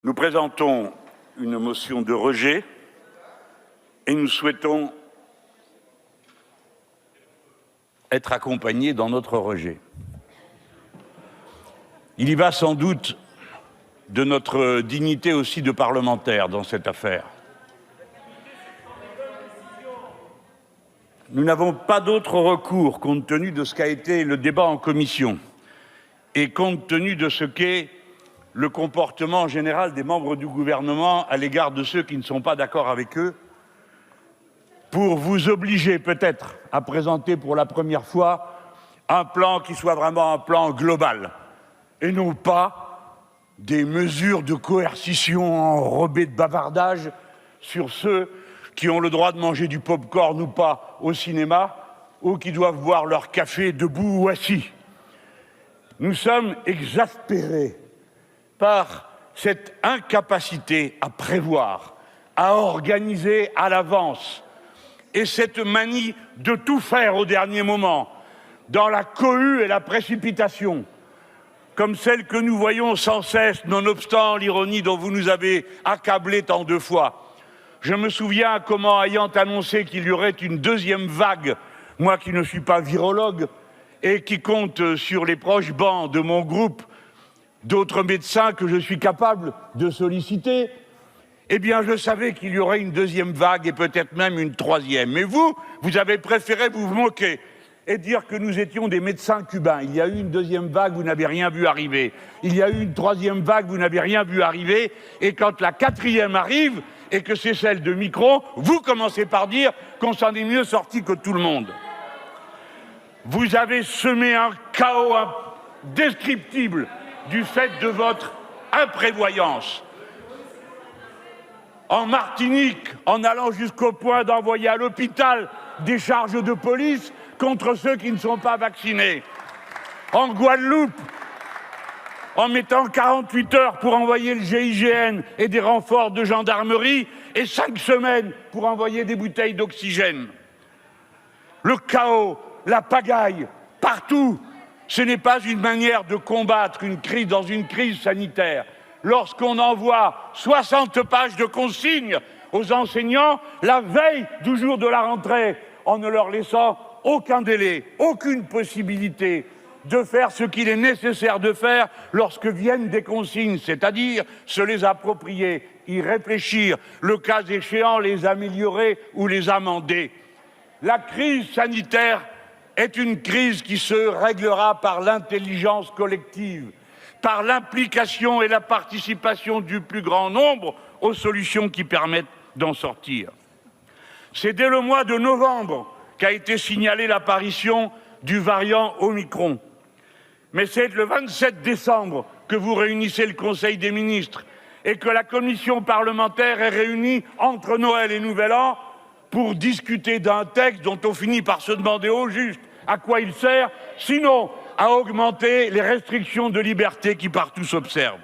Nous présentons une motion de rejet et nous souhaitons être accompagnés dans notre rejet. Il y va sans doute de notre dignité aussi de parlementaire dans cette affaire. Nous n'avons pas d'autre recours compte tenu de ce qu'a été le débat en commission et compte tenu de ce qu'est le comportement général des membres du gouvernement à l'égard de ceux qui ne sont pas d'accord avec eux, pour vous obliger peut-être à présenter pour la première fois un plan qui soit vraiment un plan global et non pas des mesures de coercition enrobées de bavardage sur ceux qui ont le droit de manger du pop-corn ou pas au cinéma ou qui doivent boire leur café debout ou assis. Nous sommes exaspérés par cette incapacité à prévoir, à organiser à l'avance et cette manie de tout faire au dernier moment, dans la cohue et la précipitation, comme celle que nous voyons sans cesse, nonobstant l'ironie dont vous nous avez accablés tant de fois. Je me souviens comment, ayant annoncé qu'il y aurait une deuxième vague, moi qui ne suis pas virologue et qui compte sur les proches bancs de mon groupe d'autres médecins que je suis capable de solliciter, eh bien je savais qu'il y aurait une deuxième vague et peut-être même une troisième. Mais vous avez préféré vous moquer et dire que nous étions des médecins cubains. Il y a eu une deuxième vague, vous n'avez rien vu arriver. Il y a eu une troisième vague, vous n'avez rien vu arriver. Et quand la quatrième arrive, et que c'est celle de Micron, vous commencez par dire qu'on s'en est mieux sorti que tout le monde. Vous avez semé un chaos indescriptible du fait de votre imprévoyance. En Martinique, en allant jusqu'au point d'envoyer à l'hôpital des charges de police contre ceux qui ne sont pas vaccinés. En Guadeloupe, en mettant 48 heures pour envoyer le GIGN et des renforts de gendarmerie et 5 semaines pour envoyer des bouteilles d'oxygène. Le chaos, la pagaille, partout. Ce n'est pas une manière de combattre une crise dans une crise sanitaire. Lorsqu'on envoie 60 pages de consignes aux enseignants la veille du jour de la rentrée, en ne leur laissant aucun délai, aucune possibilité de faire ce qu'il est nécessaire de faire lorsque viennent des consignes, c'est-à-dire se les approprier, y réfléchir, le cas échéant les améliorer ou les amender. La crise sanitaire est une crise qui se réglera par l'intelligence collective, par l'implication et la participation du plus grand nombre aux solutions qui permettent d'en sortir. C'est dès le mois de novembre qu'a été signalée l'apparition du variant Omicron. Mais c'est le 27 décembre que vous réunissez le Conseil des ministres et que la commission parlementaire est réunie entre Noël et Nouvel An pour discuter d'un texte dont on finit par se demander au juste à quoi il sert, sinon à augmenter les restrictions de liberté qui partout s'observent.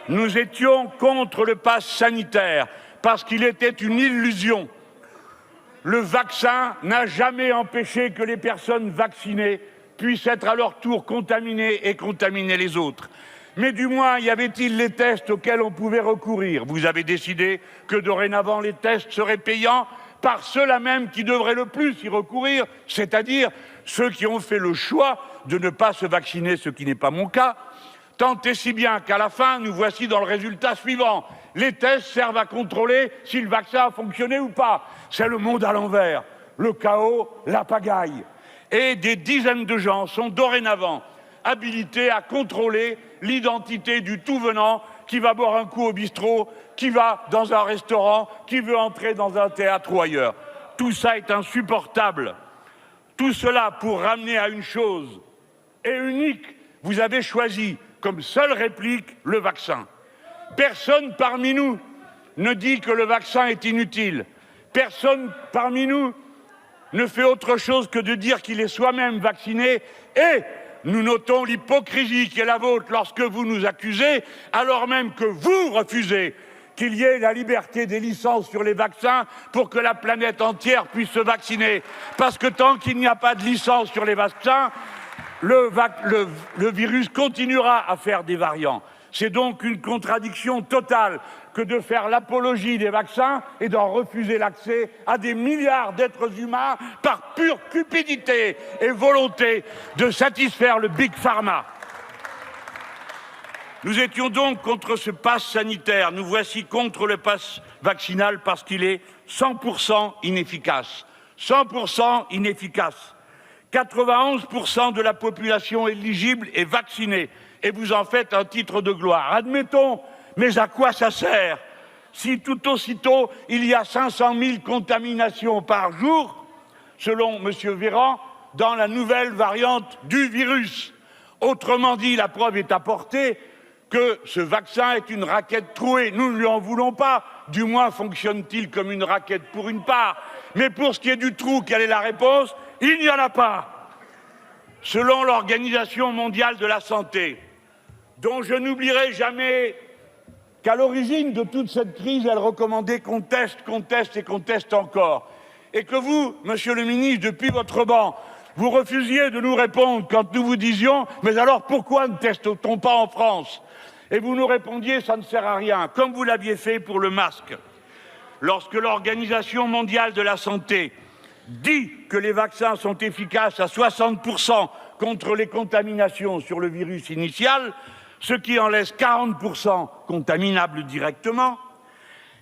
Nous étions contre le pass sanitaire parce qu'il était une illusion. Le vaccin n'a jamais empêché que les personnes vaccinées puissent être à leur tour contaminées et contaminer les autres. Mais du moins, y avait-il les tests auxquels on pouvait recourir? Vous avez décidé que dorénavant les tests seraient payants par ceux-là même qui devraient le plus y recourir, c'est-à-dire ceux qui ont fait le choix de ne pas se vacciner, ce qui n'est pas mon cas, tant et si bien qu'à la fin, nous voici dans le résultat suivant. Les tests servent à contrôler si le vaccin a fonctionné ou pas. C'est le monde à l'envers, le chaos, la pagaille. Et des dizaines de gens sont dorénavant habilités à contrôler l'identité du tout venant qui va boire un coup au bistrot, qui va dans un restaurant, qui veut entrer dans un théâtre ou ailleurs. Tout ça est insupportable. Tout cela pour ramener à une chose et unique. Vous avez choisi comme seule réplique le vaccin. Personne parmi nous ne dit que le vaccin est inutile. Personne parmi nous ne fait autre chose que de dire qu'il est soi-même vacciné et nous notons l'hypocrisie qui est la vôtre lorsque vous nous accusez, alors même que vous refusez qu'il y ait la liberté des licences sur les vaccins pour que la planète entière puisse se vacciner. Parce que tant qu'il n'y a pas de licence sur les vaccins, le virus continuera à faire des variants. C'est donc une contradiction totale que de faire l'apologie des vaccins et d'en refuser l'accès à des milliards d'êtres humains par pure cupidité et volonté de satisfaire le Big Pharma. Nous étions donc contre ce pass sanitaire. Nous voici contre le pass vaccinal parce qu'il est 100% inefficace. 100% inefficace. 91% de la population éligible est vaccinée et vous en faites un titre de gloire. Admettons, mais à quoi ça sert si tout aussitôt il y a 500 000 contaminations par jour, selon M. Véran, dans la nouvelle variante du virus? Autrement dit, la preuve est apportée que ce vaccin est une raquette trouée. Nous ne lui en voulons pas, du moins fonctionne-t-il comme une raquette pour une part. Mais pour ce qui est du trou, quelle est la réponse? Il n'y en a pas. Selon l'Organisation mondiale de la santé, dont je n'oublierai jamais qu'à l'origine de toute cette crise, elle recommandait qu'on teste et qu'on teste encore. Et que vous, monsieur le ministre, depuis votre banc, vous refusiez de nous répondre quand nous vous disions « Mais alors pourquoi ne teste-t-on pas en France ?» Et vous nous répondiez « Ça ne sert à rien », comme vous l'aviez fait pour le masque. Lorsque l'Organisation mondiale de la santé dit que les vaccins sont efficaces à 60% contre les contaminations sur le virus initial, ce qui en laisse 40% contaminables directement,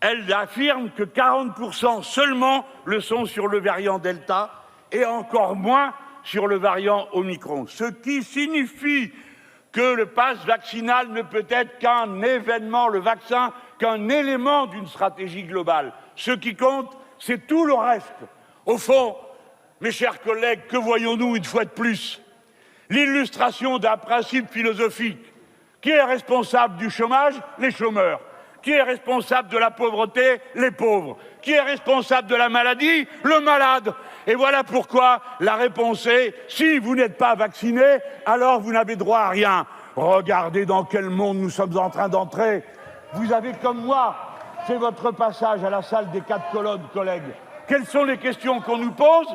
elle affirme que 40% seulement le sont sur le variant Delta et encore moins sur le variant Omicron. Ce qui signifie que le pass vaccinal ne peut être qu'un événement, le vaccin, qu'un élément d'une stratégie globale. Ce qui compte, c'est tout le reste. Au fond, mes chers collègues, que voyons-nous une fois de plus? L'illustration d'un principe philosophique. Qui est responsable du chômage? Les chômeurs. Qui est responsable de la pauvreté? Les pauvres. Qui est responsable de la maladie? Le malade. Et voilà pourquoi la réponse est si vous n'êtes pas vacciné, alors vous n'avez droit à rien. Regardez dans quel monde nous sommes en train d'entrer. Vous avez, comme moi, fait votre passage à la salle des 4 colonnes, collègues. Quelles sont les questions qu'on nous pose?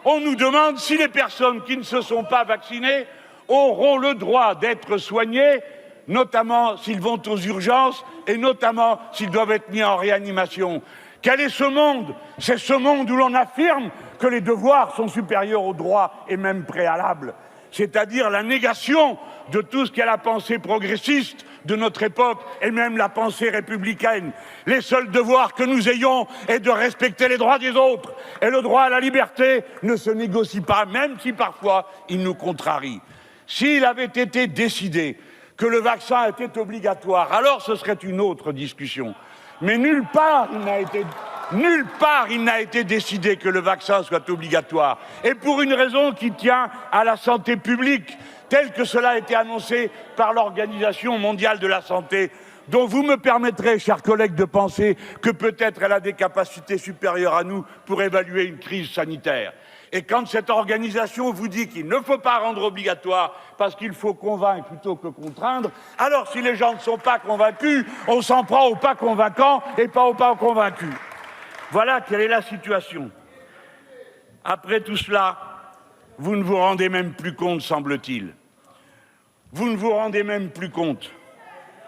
On nous demande si les personnes qui ne se sont pas vaccinées auront le droit d'être soignées, notamment s'ils vont aux urgences et notamment s'ils doivent être mis en réanimation. Quel est ce monde? C'est ce monde où l'on affirme que les devoirs sont supérieurs aux droits et même préalables, c'est-à-dire la négation de tout ce qu'est la pensée progressiste de notre époque et même la pensée républicaine. Les seuls devoirs que nous ayons est de respecter les droits des autres. Et le droit à la liberté ne se négocie pas, même si parfois il nous contrarie. S'il avait été décidé que le vaccin était obligatoire, alors ce serait une autre discussion. Mais nulle part il n'a été décidé que le vaccin soit obligatoire. Et pour une raison qui tient à la santé publique, tel que cela a été annoncé par l'Organisation mondiale de la santé, dont vous me permettrez, chers collègues, de penser que peut-être elle a des capacités supérieures à nous pour évaluer une crise sanitaire. Et quand cette organisation vous dit qu'il ne faut pas rendre obligatoire parce qu'il faut convaincre plutôt que contraindre, alors si les gens ne sont pas convaincus, on s'en prend aux pas convaincants et pas aux pas convaincus. Voilà quelle est la situation. Après tout cela, vous ne vous rendez même plus compte, semble-t-il. Vous ne vous rendez même plus compte.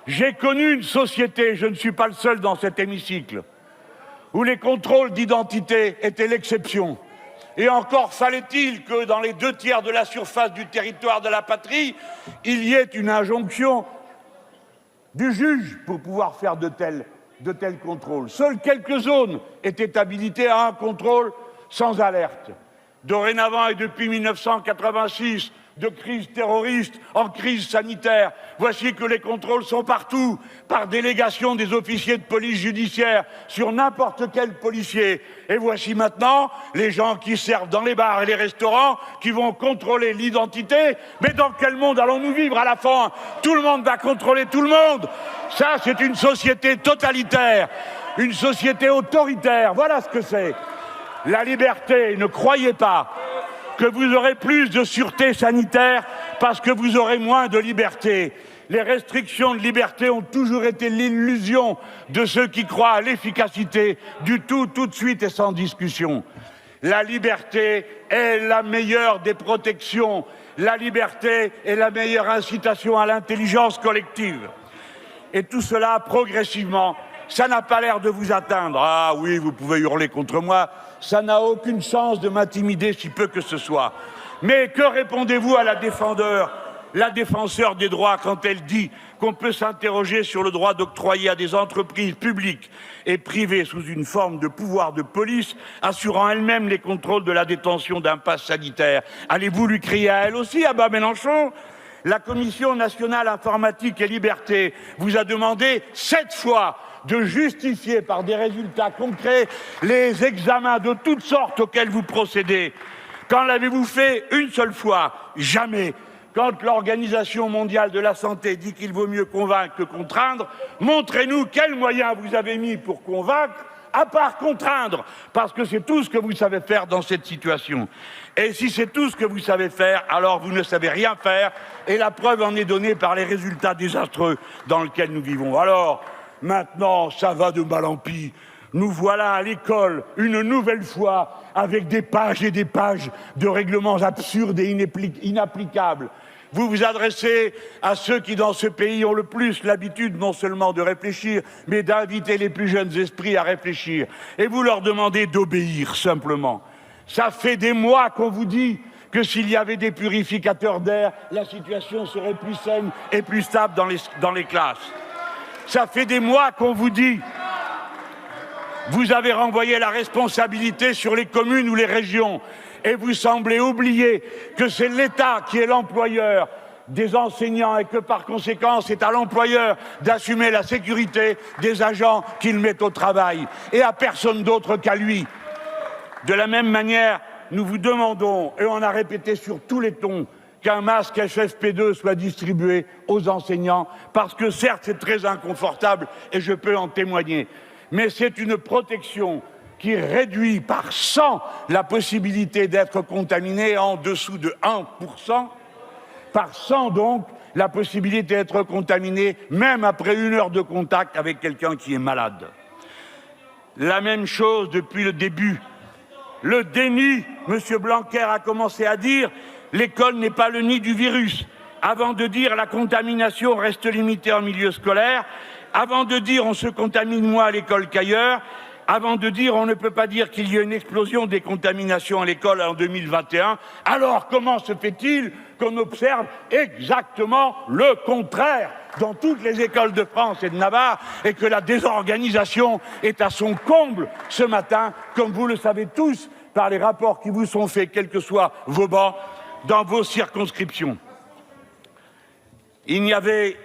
J'ai connu une société, je ne suis pas le seul dans cet hémicycle, où les contrôles d'identité étaient l'exception. Et encore fallait-il que dans les 2/3 de la surface du territoire de la patrie, il y ait une injonction du juge pour pouvoir faire de tels contrôles. Seules quelques zones étaient habilitées à un contrôle sans alerte. Dorénavant et depuis 1986, de crise terroriste en crise sanitaire, voici que les contrôles sont partout, par délégation des officiers de police judiciaire sur n'importe quel policier. Et voici maintenant les gens qui servent dans les bars et les restaurants qui vont contrôler l'identité. Mais dans quel monde allons-nous vivre à la fin? Tout le monde va contrôler tout le monde. Ça, c'est une société totalitaire, une société autoritaire. Voilà ce que c'est. La liberté, ne croyez pas que vous aurez plus de sûreté sanitaire parce que vous aurez moins de liberté. Les restrictions de liberté ont toujours été l'illusion de ceux qui croient à l'efficacité du tout de suite et sans discussion. La liberté est la meilleure des protections. La liberté est la meilleure incitation à l'intelligence collective. Et tout cela, progressivement, ça n'a pas l'air de vous atteindre. Ah oui, vous pouvez hurler contre moi, ça n'a aucune chance de m'intimider, si peu que ce soit. Mais que répondez-vous à la défenseur des droits quand elle dit qu'on peut s'interroger sur le droit d'octroyer à des entreprises publiques et privées sous une forme de pouvoir de police assurant elles-mêmes les contrôles de la détention d'un pass sanitaire? Allez-vous lui crier à elle aussi, à bas Mélenchon? La Commission nationale informatique et liberté vous a demandé 7 fois de justifier par des résultats concrets les examens de toutes sortes auxquels vous procédez. Quand l'avez-vous fait? Une seule fois? Jamais. Quand l'Organisation mondiale de la santé dit qu'il vaut mieux convaincre que contraindre, montrez-nous quels moyens vous avez mis pour convaincre, à part contraindre, parce que c'est tout ce que vous savez faire dans cette situation. Et si c'est tout ce que vous savez faire, alors vous ne savez rien faire, et la preuve en est donnée par les résultats désastreux dans lesquels nous vivons. Alors, maintenant, ça va de mal en pis. Nous voilà à l'école, une nouvelle fois, avec des pages et des pages de règlements absurdes et inapplicables. Vous vous adressez à ceux qui, dans ce pays, ont le plus l'habitude non seulement de réfléchir, mais d'inviter les plus jeunes esprits à réfléchir. Et vous leur demandez d'obéir, simplement. Ça fait des mois qu'on vous dit que s'il y avait des purificateurs d'air, la situation serait plus saine et plus stable dans les classes. Ça fait des mois qu'on vous dit. Vous avez renvoyé la responsabilité sur les communes ou les régions. Et vous semblez oublier que c'est l'État qui est l'employeur des enseignants et que par conséquent c'est à l'employeur d'assumer la sécurité des agents qu'il met au travail et à personne d'autre qu'à lui. De la même manière, nous vous demandons, et on a répété sur tous les tons, qu'un masque FFP2 soit distribué aux enseignants, parce que certes c'est très inconfortable et je peux en témoigner, mais c'est une protection qui réduit par 100 la possibilité d'être contaminé en dessous de 1%, par 100 donc la possibilité d'être contaminé même après 1 heure de contact avec quelqu'un qui est malade. La même chose depuis le début. Le déni, M. Blanquer a commencé à dire « l'école n'est pas le nid du virus », avant de dire « la contamination reste limitée en milieu scolaire », avant de dire « on se contamine moins à l'école qu'ailleurs », avant de dire on ne peut pas dire qu'il y a une explosion des contaminations à l'école en 2021, alors comment se fait-il qu'on observe exactement le contraire dans toutes les écoles de France et de Navarre et que la désorganisation est à son comble ce matin, comme vous le savez tous par les rapports qui vous sont faits, quels que soient vos bancs, dans vos circonscriptions. Il n'y avait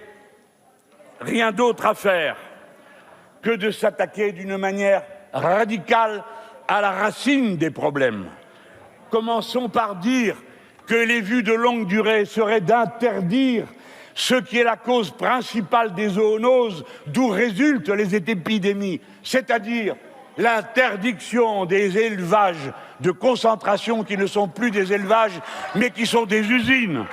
rien d'autre à faire que de s'attaquer d'une manière radicale à la racine des problèmes. Commençons par dire que les vues de longue durée seraient d'interdire ce qui est la cause principale des zoonoses, d'où résultent les épidémies, c'est-à-dire l'interdiction des élevages de concentration qui ne sont plus des élevages, mais qui sont des usines.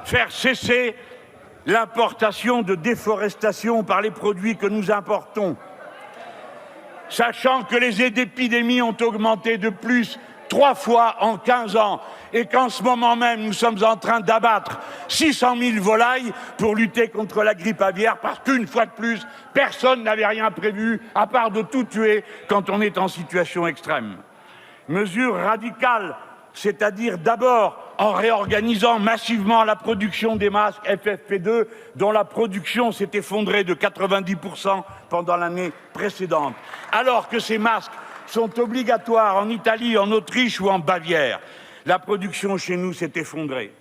Faire cesser l'importation de déforestation par les produits que nous importons, sachant que les épidémies ont augmenté de plus 3 fois en 15 ans et qu'en ce moment même nous sommes en train d'abattre 600 000 volailles pour lutter contre la grippe aviaire parce qu'une fois de plus, personne n'avait rien prévu à part de tout tuer quand on est en situation extrême. Mesure radicale, c'est-à-dire d'abord en réorganisant massivement la production des masques FFP2, dont la production s'est effondrée de 90% pendant l'année précédente, alors que ces masques sont obligatoires en Italie, en Autriche ou en Bavière. La production chez nous s'est effondrée.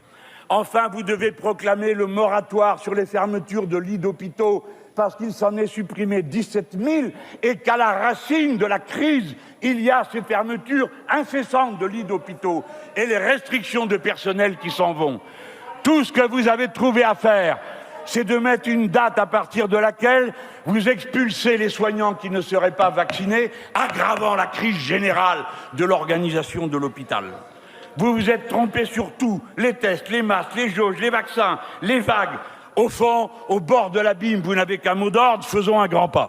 Enfin, vous devez proclamer le moratoire sur les fermetures de lits d'hôpitaux parce qu'il s'en est supprimé 17 000 et qu'à la racine de la crise, il y a ces fermetures incessantes de lits d'hôpitaux et les restrictions de personnel qui s'en vont. Tout ce que vous avez trouvé à faire, c'est de mettre une date à partir de laquelle vous expulsez les soignants qui ne seraient pas vaccinés, aggravant la crise générale de l'organisation de l'hôpital. Vous vous êtes trompé sur tout, les tests, les masques, les jauges, les vaccins, les vagues. Au fond, au bord de l'abîme, vous n'avez qu'un mot d'ordre, faisons un grand pas.